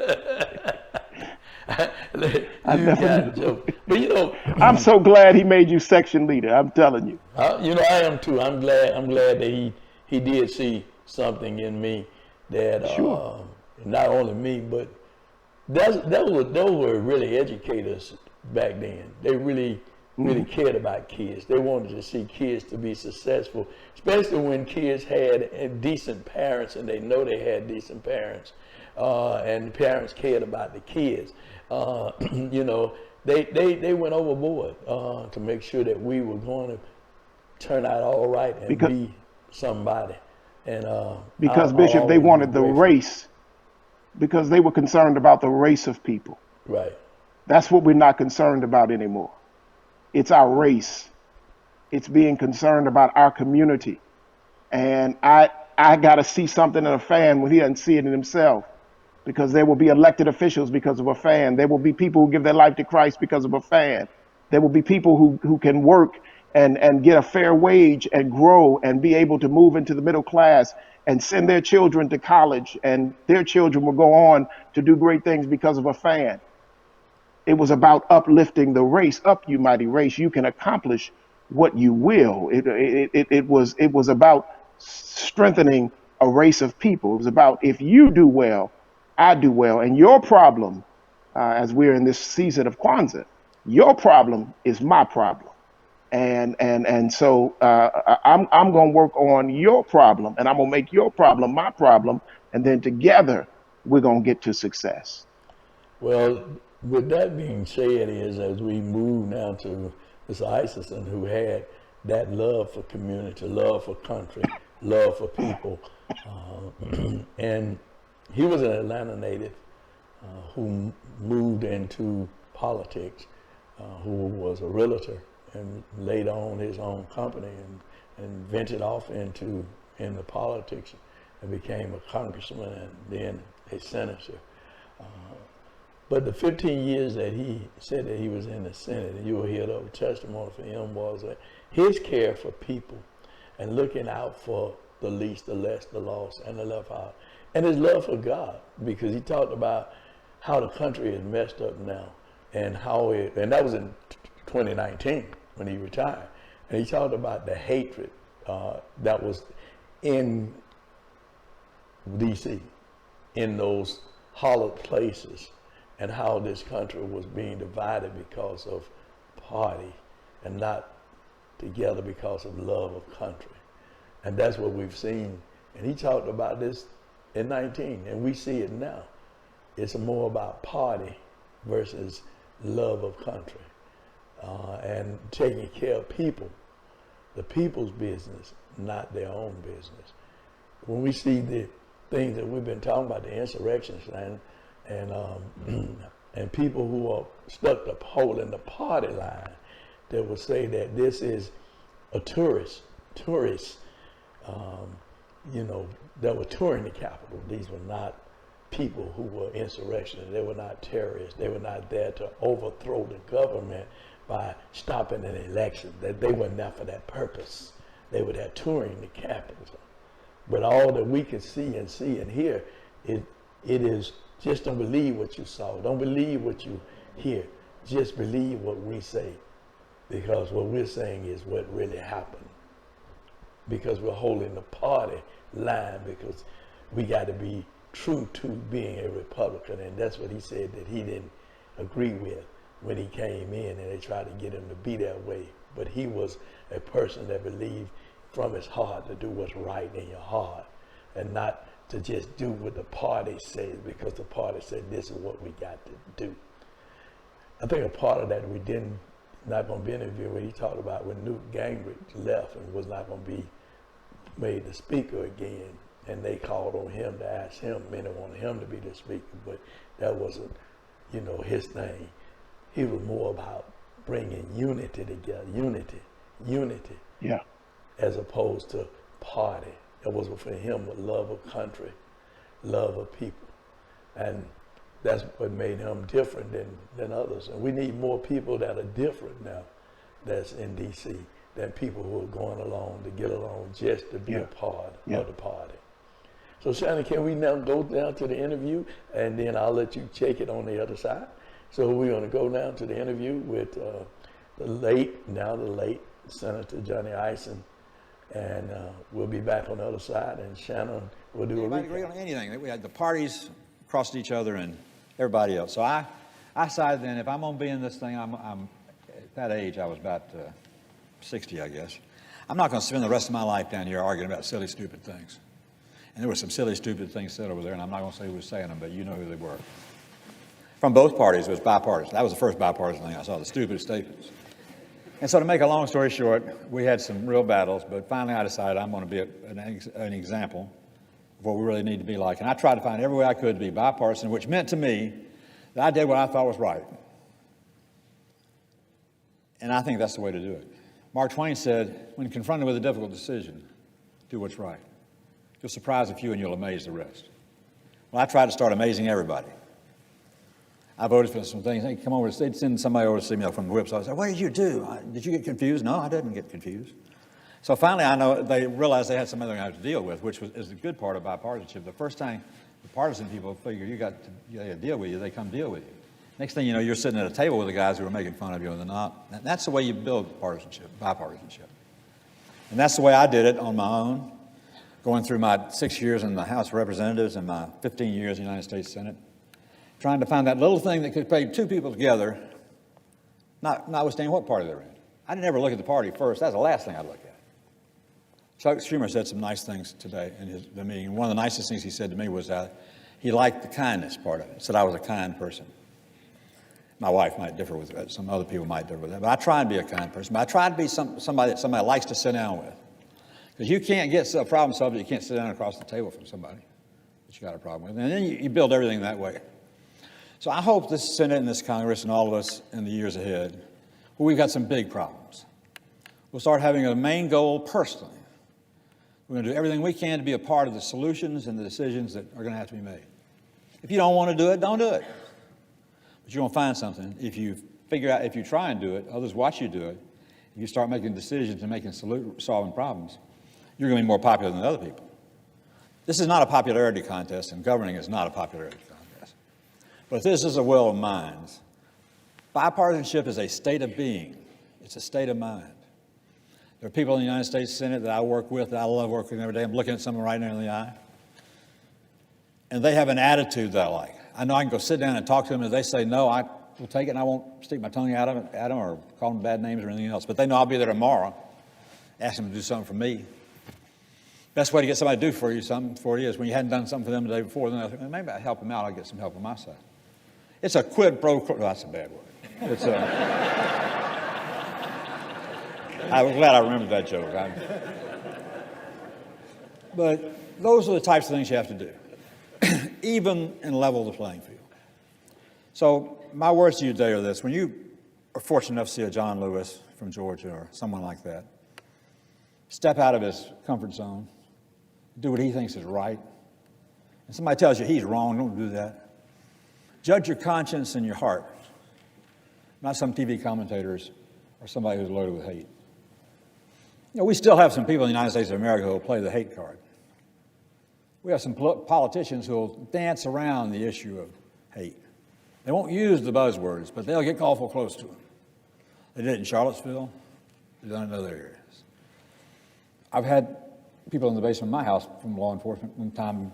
I never knew. Jokes. But you know, I'm so glad he made you section leader. I'm telling you. You know, I am too. I'm glad that he did see something in me that not only me, but those were really educators back then. They really cared about kids. They wanted to see kids to be successful, especially when kids had decent parents and they know they had decent parents, and the parents cared about the kids. You know, they went overboard to make sure that we were going to turn out all right and be somebody. And because Bishop, they wanted the race. Because they were concerned about the race of people. Right. That's what we're not concerned about anymore. It's our race. It's being concerned about our community. And I got to see something in a fan when he doesn't see it in himself. Because there will be elected officials because of a fan. There will be people who give their life to Christ because of a fan. There will be people who can work and get a fair wage and grow and be able to move into the middle class and send their children to college, and their children will go on to do great things because of a fan. It was about uplifting the race. Up, you mighty race. You can accomplish what you will. It was about strengthening a race of people. It was about, if you do well, I do well. And your problem, as we're in this season of Kwanzaa, your problem is my problem. And so I'm going to work on your problem, and I'm going to make your problem my problem, and then together we're going to get to success. Well, with that being said, as we move now to Mr. Isaacson, who had that love for community, love for country, love for people, and he was an Atlanta native who moved into politics, who was a realtor and later on his own company and ventured off into politics and became a congressman and then a senator. But the 15 years that he said that he was in the Senate, and you will hear the testimony from him, was that his care for people and looking out for the least, the less, the lost, and the left out. And his love for God, because he talked about how the country is messed up now and how and that was in 2019 when he retired. And he talked about the hatred that was in D.C., in those hollowed places, and how this country was being divided because of party and not together because of love of country. And that's what we've seen. And he talked about this in 19, and we see it now. It's more about party versus love of country and taking care of people, the people's business, not their own business. When we see the things that we've been talking about, the insurrections and people who are stuck to holding the party line, that will say that this is a tourist, that were touring the Capitol. These were not people who were insurrectionists. They were not terrorists. They were not there to overthrow the government by stopping an election. That they weren't there for that purpose. They were there touring the Capitol. But all that we can see and hear, it is just don't believe what you saw. Don't believe what you hear. Just believe what we say. Because what we're saying is what really happened. Because we're holding the party line, because we got to be true to being a Republican. And that's what he said that he didn't agree with when he came in, and they tried to get him to be that way. But he was a person that believed from his heart to do what's right in your heart and not to just do what the party says because the party said this is what we got to do. I think a part of that we not going to be interviewed when he talked about when Newt Gingrich left and was not going to be made the speaker again, and they called on him to ask him, many wanted him to be the speaker, but that wasn't, his thing. He was more about bringing unity together, unity. Yeah. As opposed to party. It was for him a love of country, love of people. And that's what made him different than others. And we need more people that are different now that's in D.C. than people who are going along to get along just to be a part of the party. So Shanan, can we now go down to the interview, and then I'll let you check it on the other side. So we're going to go down to the interview with the late Senator Johnny Ison, and we'll be back on the other side, and Shanan will do a recap. Agree on anything. We had the parties crossed each other and everybody else. So I decided then if I'm going to be in this thing, I'm at that age, I was about 60, I guess. I'm not going to spend the rest of my life down here arguing about silly, stupid things. And there were some silly, stupid things said over there, and I'm not going to say who was saying them, but you know who they were. From both parties, it was bipartisan. That was the first bipartisan thing I saw, the stupidest statements. And so to make a long story short, we had some real battles, but finally I decided I'm going to be an example of what we really need to be like. And I tried to find every way I could to be bipartisan, which meant to me that I did what I thought was right. And I think that's the way to do it. Mark Twain said, when confronted with a difficult decision, do what's right. You'll surprise a few and you'll amaze the rest. Well, I tried to start amazing everybody. I voted for some things. They'd come over, they'd send somebody over to see me from the whip. So I said, what did you do? Did you get confused? No, I didn't get confused. So finally, I know they realized they had some other thing I had to deal with, which is the good part of bipartisanship. The first time the partisan people figure you got to deal with you, they come deal with you. Next thing you know, you're sitting at a table with the guys who are making fun of you and they're not. And that's the way you build partisanship, bipartisanship. And that's the way I did it on my own, going through my 6 years in the House of Representatives and my 15 years in the United States Senate, trying to find that little thing that could bring two people together, notwithstanding what party they're in. I didn't ever look at the party first. That's the last thing I'd look at. Chuck Schumer said some nice things today in the meeting. One of the nicest things he said to me was that he liked the kindness part of it. He said I was a kind person. My wife might differ with that. Some other people might differ with that. But I try and be a kind person. But I try to be somebody that somebody likes to sit down with. Because you can't get a problem solved if you can't sit down across the table from somebody that you got a problem with. And then you build everything that way. So I hope this Senate and this Congress and all of us in the years ahead But we've got some big problems. We'll start having a main goal personally. We're going to do everything we can to be a part of the solutions and the decisions that are going to have to be made. If you don't want to do it, don't do it. But you're going to find something. If you try and do it, others watch you do it, if you start making decisions and solving problems, you're going to be more popular than other people. This is not a popularity contest, and governing is not a popularity contest. But this is a will of minds. Bipartisanship is a state of being. It's a state of mind. There are people in the United States Senate that I work with, that I love working with every day. I'm looking at someone right now in the eye. And they have an attitude that I like. I know I can go sit down and talk to them, and if they say no, I will take it, and I won't stick my tongue out at them or call them bad names or anything else. But they know I'll be there tomorrow, ask them to do something for me. Best way to get somebody to do something for you is when you hadn't done something for them the day before, then they'll think, maybe I help them out, I'll get some help on my side. It's a quid pro quo. That's a bad word. It's I'm glad I remembered that joke. But those are the types of things you have to do, even and level the playing field. So my words to you today are this. When you are fortunate enough to see a John Lewis from Georgia or someone like that, step out of his comfort zone, do what he thinks is right. And somebody tells you he's wrong, don't do that. Judge your conscience and your heart, not some TV commentators or somebody who's loaded with hate. You know, we still have some people in the United States of America who will play the hate card. We have some politicians who will dance around the issue of hate. They won't use the buzzwords, but they'll get awful close to them. They did it in Charlottesville. They've done it in other areas. I've had people in the basement of my house from law enforcement from time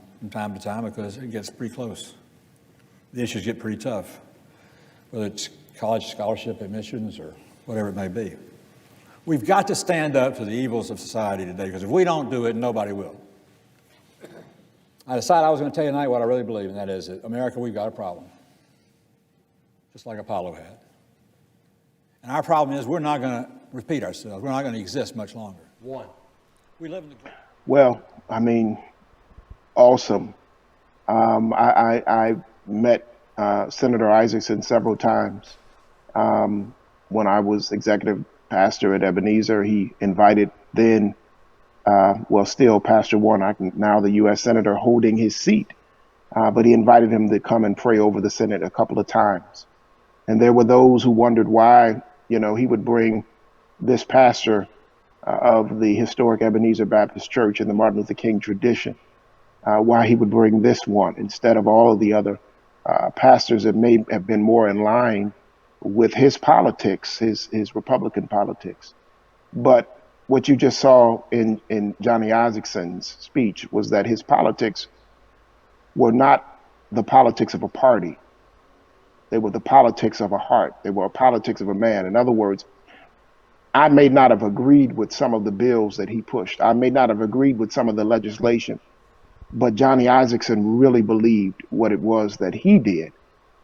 to time because it gets pretty close. The issues get pretty tough, whether it's college scholarship admissions or whatever it may be. We've got to stand up to the evils of society today, because if we don't do it, nobody will. I decided I was going to tell you tonight what I really believe, and that is that America, we've got a problem, just like Apollo had. And our problem is we're not going to repeat ourselves. We're not going to exist much longer. We live in the... Well, I mean, awesome. I met Senator Isaacson several times. When I was executive pastor at Ebenezer, he invited then, still Pastor Warnock, now the U.S. Senator holding his seat, but he invited him to come and pray over the Senate a couple of times. And there were those who wondered why, he would bring this pastor of the historic Ebenezer Baptist Church in the Martin Luther King tradition, why he would bring this one instead of all of the other pastors that may have been more in line with his politics, his Republican politics. But what you just saw in Johnny Isaacson's speech was that his politics were not the politics of a party. They were the politics of a heart. They were a politics of a man. In other words, I may not have agreed with some of the bills that he pushed. I may not have agreed with some of the legislation, but Johnny Isaacson really believed what it was that he did.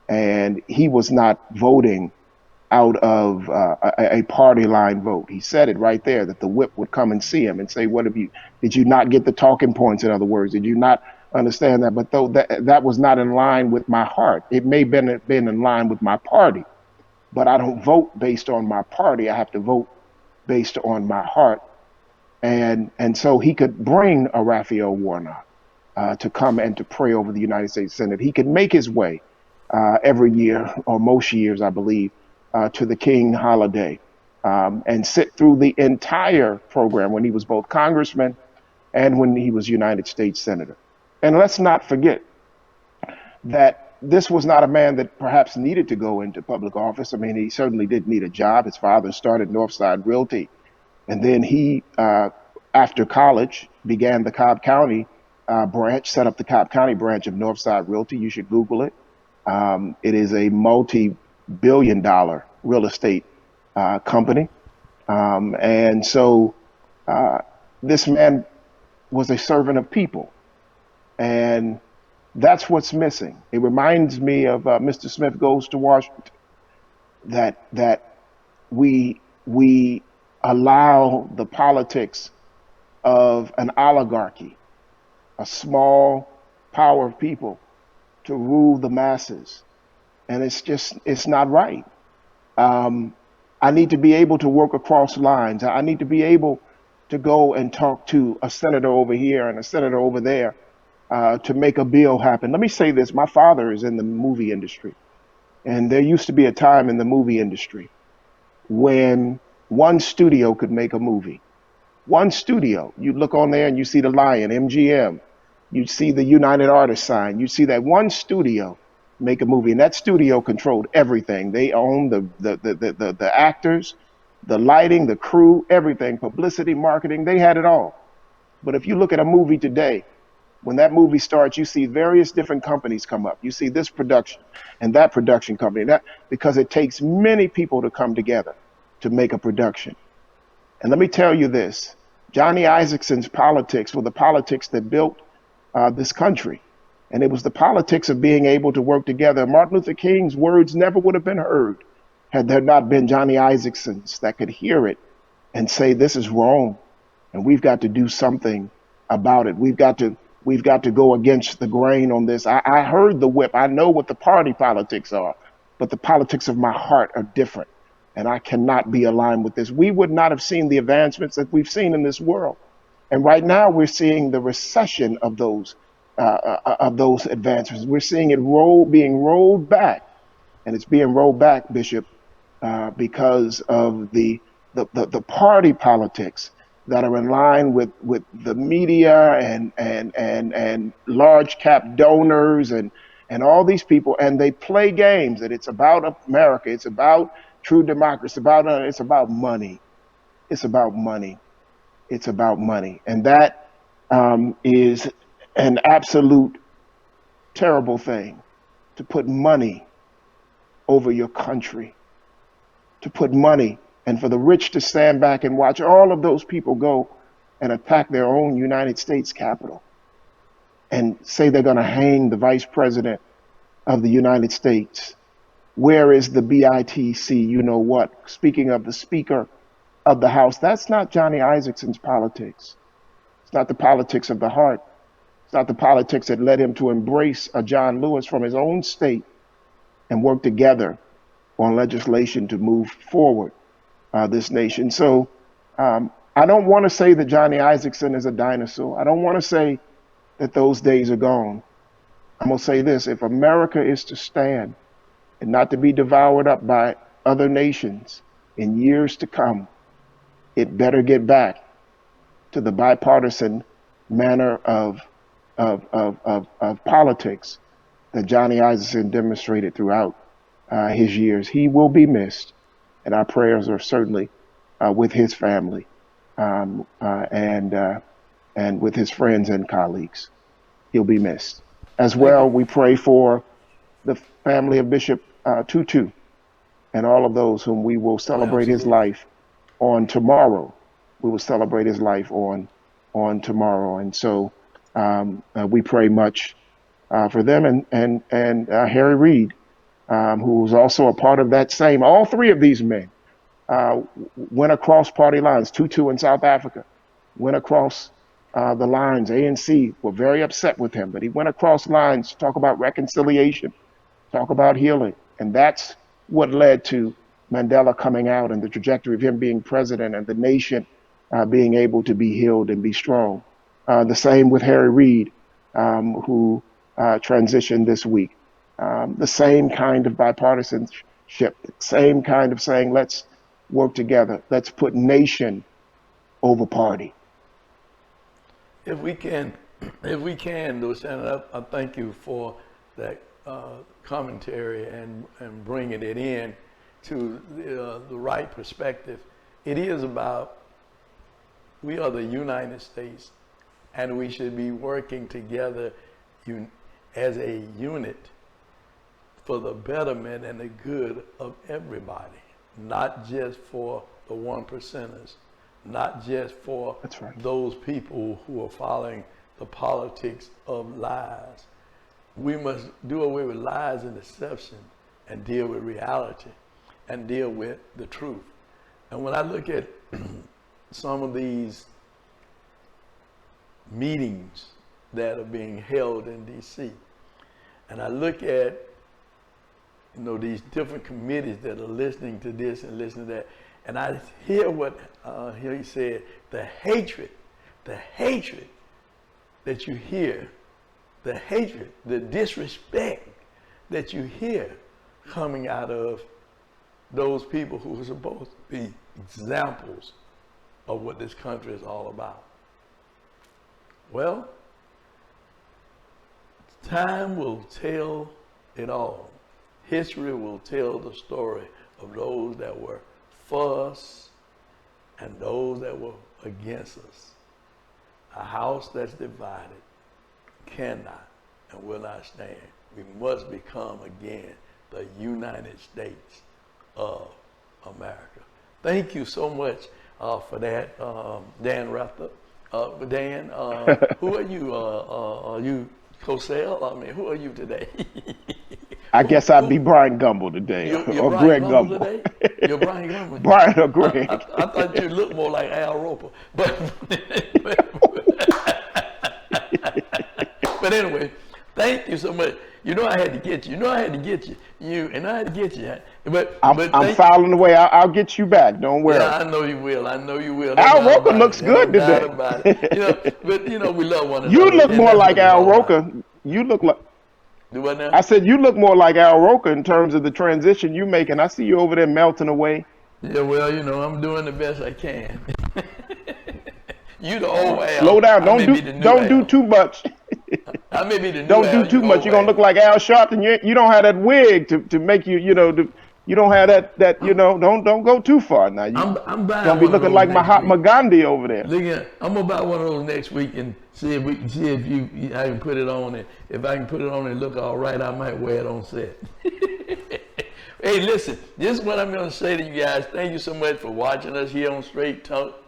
And he was not voting out of a party line vote. He said it right there, that the whip would come and see him and say, did you not get the talking points? In other words, did you not understand that? But though that was not in line with my heart. It may have been in line with my party, but I don't vote based on my party. I have to vote based on my heart. And so he could bring a Raphael Warnock to come and to pray over the United States Senate. He could make his way every year, or most years, I believe, to the King holiday and sit through the entire program when he was both congressman and when he was United States Senator. And let's not forget that this was not a man that perhaps needed to go into public office. I mean, he certainly did need a job. His father started Northside Realty, and then he, after college, began the Cobb County branch, set up the Cobb County branch of Northside Realty. You should Google it. It is a multi-billion-dollar real estate company. And so this man was a servant of people. And that's what's missing. It reminds me of Mr. Smith Goes to Washington, that we allow the politics of an oligarchy, a small power of people, to rule the masses. And it's not right. I need to be able to work across lines. I need to be able to go and talk to a senator over here and a senator over there to make a bill happen. Let me say this. My father is in the movie industry, and there used to be a time in the movie industry when one studio could make a movie. One studio. You look on there and you see the Lion, MGM. You see the United Artists sign. You see that one studio make a movie, and that studio controlled everything. They owned the actors, the lighting, the crew, everything, publicity, marketing. They had it all. But if you look at a movie today, when that movie starts, you see various different companies come up. You see this production and that production company, that because it takes many people to come together to make a production. And let me tell you this, Johnny Isaacson's politics were the politics that built this country. And it was the politics of being able to work together. Martin Luther King's words never would have been heard had there not been Johnny Isaacson's that could hear it and say, this is wrong. And we've got to do something about it. We've got to go against the grain on this. I heard the whip. I know what the party politics are, but the politics of my heart are different. And I cannot be aligned with this. We would not have seen the advancements that we've seen in this world. And right now we're seeing the recession of those advancements. We're seeing it being rolled back, and it's being rolled back, Bishop, because of the party politics that are in line with the media and large cap donors and all these people, and they play games that it's about America, it's about true democracy, it's about money. It's about money. It's about money. And that is an absolute terrible thing, to put money over your country, to put money, and for the rich to stand back and watch all of those people go and attack their own United States Capitol and say they're going to hang the vice president of the United States. Where is the BITC, you know what? Speaking of the Speaker of the House, that's not Johnny Isaacson's politics. It's not the politics of the heart. It's not the politics that led him to embrace a John Lewis from his own state and work together on legislation to move forward this nation. So I don't want to say that Johnny Isaacson is a dinosaur. I don't want to say that those days are gone. I'm going to say this: if America is to stand and not to be devoured up by other nations in years to come, it better get back to the bipartisan manner of politics that Johnny Isaacson demonstrated throughout his years. He will be missed, and our prayers are certainly with his family and with his friends and colleagues. He'll be missed. As well, we pray for the family of Bishop Tutu and all of those whom we will celebrate his life on tomorrow. We will celebrate his life on tomorrow. And so we pray much for them and Harry Reid, who was also a part of that same. All three of these men went across party lines. Tutu in South Africa went across the lines. ANC were very upset with him, but he went across lines to talk about reconciliation, talk about healing. And that's what led to Mandela coming out and the trajectory of him being president and the nation being able to be healed and be strong. The same with Harry Reid, who transitioned this week. The same kind of bipartisanship, the same kind of saying, let's work together. Let's put nation over party. If we can, though, Shannon, I thank you for that commentary and bringing it in to the right perspective. It is about, we are the United States, and we should be working together as a unit for the betterment and the good of everybody, not just for the 1%ers, not just for those people who are following the politics of lies. We must do away with lies and deception and deal with reality and deal with the truth. And when I look at some of these meetings that are being held in DC, and I look at these different committees that are listening to this and listening to that. And I hear what he said, the hatred that you hear, the hatred, the disrespect that you hear coming out of those people who are supposed to be examples of what this country is all about. Well, time will tell it all. History will tell the story of those that were for us and those that were against us. A house that's divided cannot and will not stand. We must become again the United States of America. Thank you so much for that, Dan Rather. Dan, who are you? Are you Cosell? I mean, who are you today? I guess I'd be Brian Gumble today, You're or Brian Greg Gumble Gumble. today? You're Brian Gumble. Brian or Greg. I thought you looked more like Al Roper. But anyway, thank you so much. You know I had to get you. I had to get you. I had to get you. But I'm filing away. I'll get you back. Don't worry. Yeah, I know you will. Al Roker looks good today. But we love one another. You look more like Al Roker. You look like. Do what now? I said you look more like Al Roker in terms of the transition you making. I see you over there melting away. Yeah, well, I'm doing the best I can. You the old Al. Slow down. Don't do too much. I may be the new Don't Al, do too much. You're gonna look like Al Sharpton. You don't have that wig to make you. You don't have that. Don't go too far now. I'm buying. Gonna be looking like Mahatma Gandhi over there. Look at, I'm gonna buy one of those next week and see if I can put it on. And if I can put it on and look all right, I might wear it on set. Hey, listen. This is what I'm gonna say to you guys. Thank you so much for watching us here on Straight Talk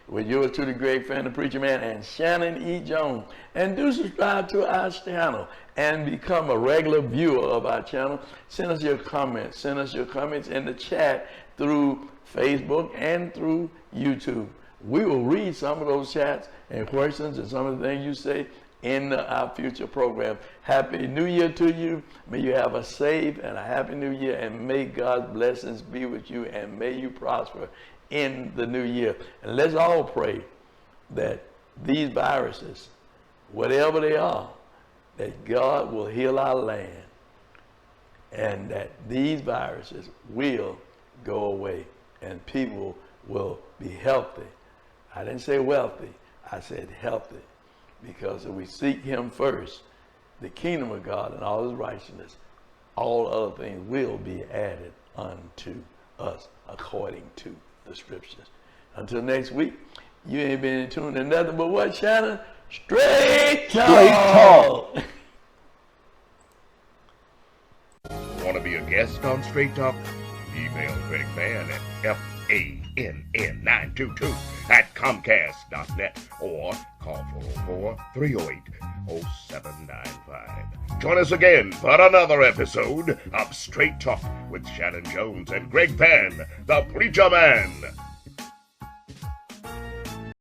with yours truly, Greg Fann, the Preacher Man, and Shanan E. Jones. And do subscribe to our channel and become a regular viewer of our channel. Send us your comments. Send us your comments in the chat through Facebook and through YouTube. We will read some of those chats and questions and some of the things you say in our future program. Happy New Year to you. May you have a safe and a happy New Year, and may God's blessings be with you, and may you prosper in the new year. And let's all pray that these viruses, whatever they are, that God will heal our land and that these viruses will go away and people will be healthy. I didn't say wealthy, I said healthy, because if we seek him first, the kingdom of God and all his righteousness, all other things will be added unto us according to the scriptures. Until next week, you ain't been in tune to nothing but what, Shanan? Straight Talk. Want to be a guest on Straight Talk? Email Greg Fann at FANN922@comcast.net or call 404-308-0795. Join us again for another episode of Straight Talk with Shanan Jones and Greg Fann, the Preacher Man.